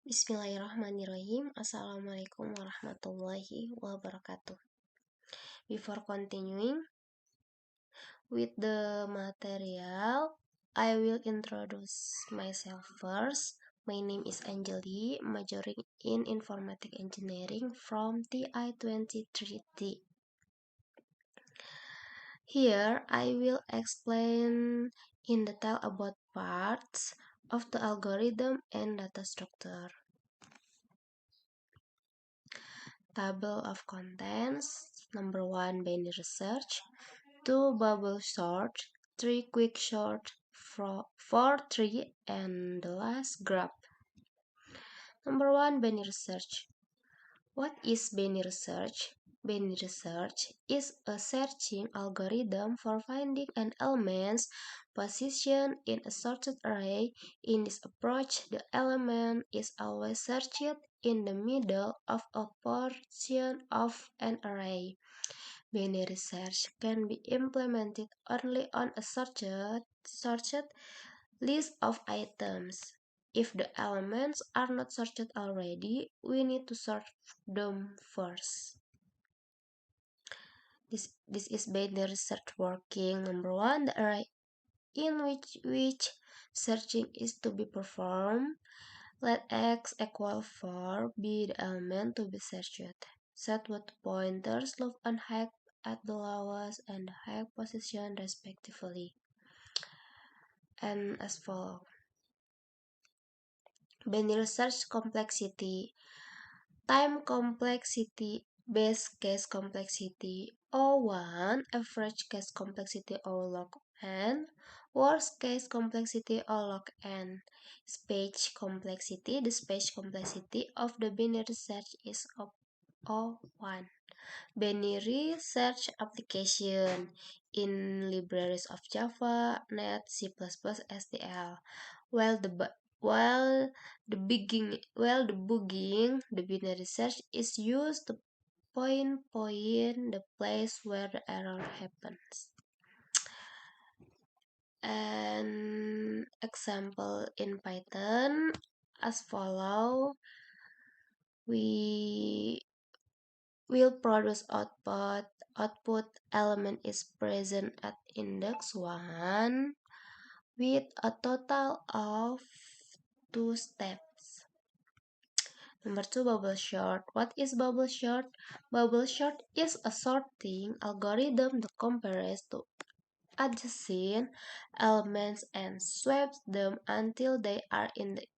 Bismillahirrahmanirrahim. Assalamualaikum warahmatullahi wabarakatuh. Before continuing with the material, I will introduce myself first. My name is Anjali, majoring in Informatic Engineering from TI 23T. Here, I will explain in detail about parts of the algorithm and data structure. Table of contents. Number 1, binary search. 2, bubble sort. 3, quick sort. 4, tree, and the last graph. Number 1, binary search. What is binary search? Binary search is a searching algorithm for finding an element's position in a sorted array. In this approach, the element is always searched in the middle of a portion of an array. Binary search can be implemented only on a sorted list of items. If the elements are not sorted already, we need to sort them first. This is binary search working. Number 1, the array in which searching is to be performed. Let x equal 4 be the element to be searched. Set what pointers look on height at the lowest and the highest position respectively. And as follows. Binary search complexity. Time complexity, base case complexity O1, average case complexity O log n, worst case complexity O log n. Space complexity, the space complexity of the binary search is O1. Binary search application in libraries of Java, .NET, C++, STL. While debugging, the binary search is used to pinpoint the place where the error happens. An example in Python as follow. We will produce output element is present at index 1 with a total of 2 steps. Number 2, bubble sort. What is bubble sort? Bubble sort is a sorting algorithm that compares two adjacent elements and swaps them until they are in the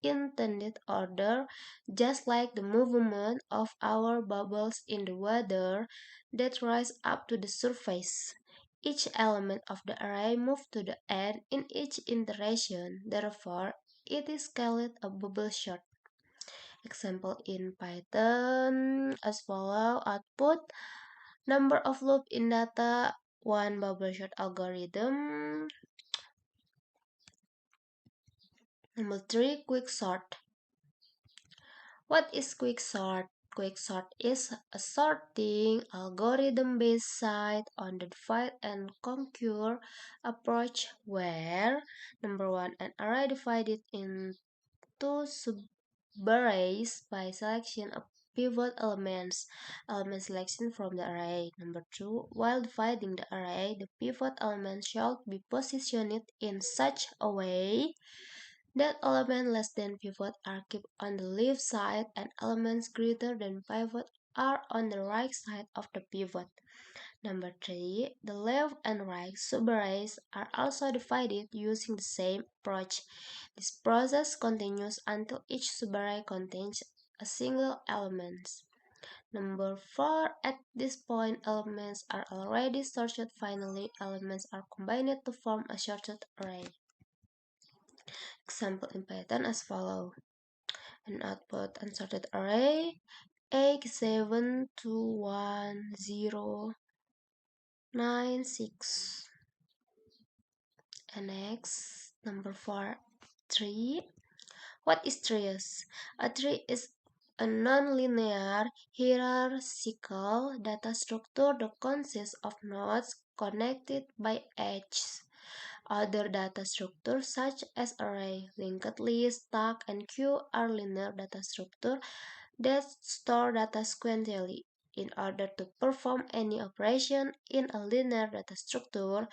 intended order, just like the movement of our bubbles in the water that rise up to the surface. Each element of the array moves to the end in each iteration, therefore it is called a bubble sort. Example in Python as follow. Output number of loop in data 1 bubble sort algorithm. Number 3, quick sort. What is quick sort? Quick sort is a sorting algorithm based on the divide and conquer approach where number 1, an array divided into subarrays by selection of pivot elements selection from the array. Number 2, while dividing the array, the pivot elements shall be positioned in such a way that elements less than pivot are kept on the left side and elements greater than pivot are on the right side of the pivot. Number 3, the left and right subarrays are also divided using the same approach. This process continues until each subarray contains a single element. Number 4, at this point elements are already sorted. Finally, elements are combined to form a sorted array. Example in Python as follows. An output unsorted array A721096. And next, number 4, tree. What is trees? A tree is a non-linear hierarchical data structure that consists of nodes connected by edges. Other data structures such as array, linked list, stack, and queue are linear data structures that store data sequentially. In order to perform any operation in a linear data structure,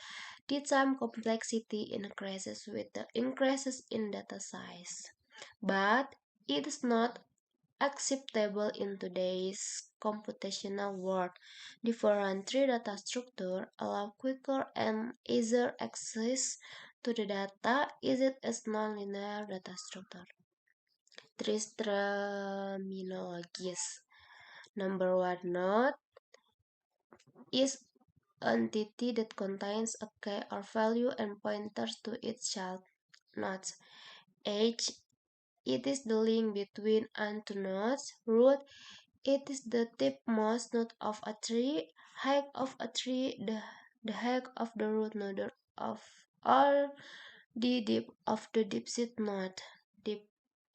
the time complexity increases with the increases in data size. But it is not acceptable in today's computational world. Different tree data structure allow quicker and easier access to the data is it as nonlinear data structure. Trees terminologies. Number one node is entity that contains a key or value and pointers to its child nodes. Edge, it is the link between and two nodes. Root, it is the tipmost node of a tree. Height of a tree, the height of the root node of all the depth of the deep-seed node. Depth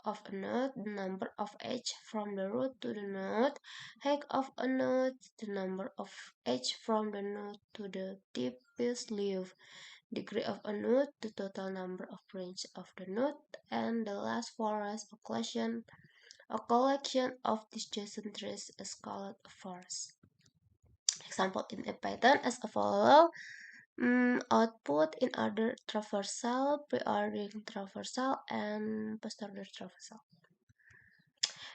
of a node, the number of edge from the root to the node. Height of a node, the number of edge from the node to the deepest leaf. Degree of a node, the total number of branches of the node. And the last forest, a collection of disjacent trees is called a forest. Example in a Python as follow. Output in order traversal, preordering traversal, and postorder traversal.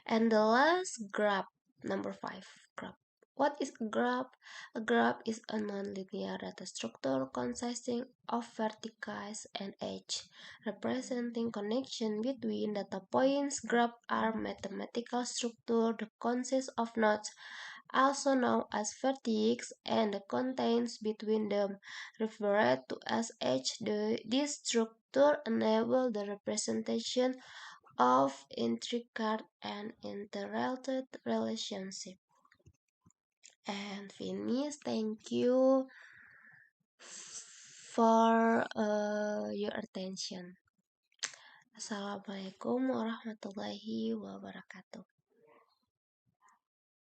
And the last graph, number 5, graph. What is a graph? A graph is a nonlinear data structure consisting of vertices and edges, representing connection between data points. Graphs are mathematical structure that consist of nodes, also known as vertices, and the contents between them, referred to as edge. This structure enables the representation of intricate and interrelated relationships. And finish. Thank you for your attention. Assalamualaikum warahmatullahi wabarakatuh.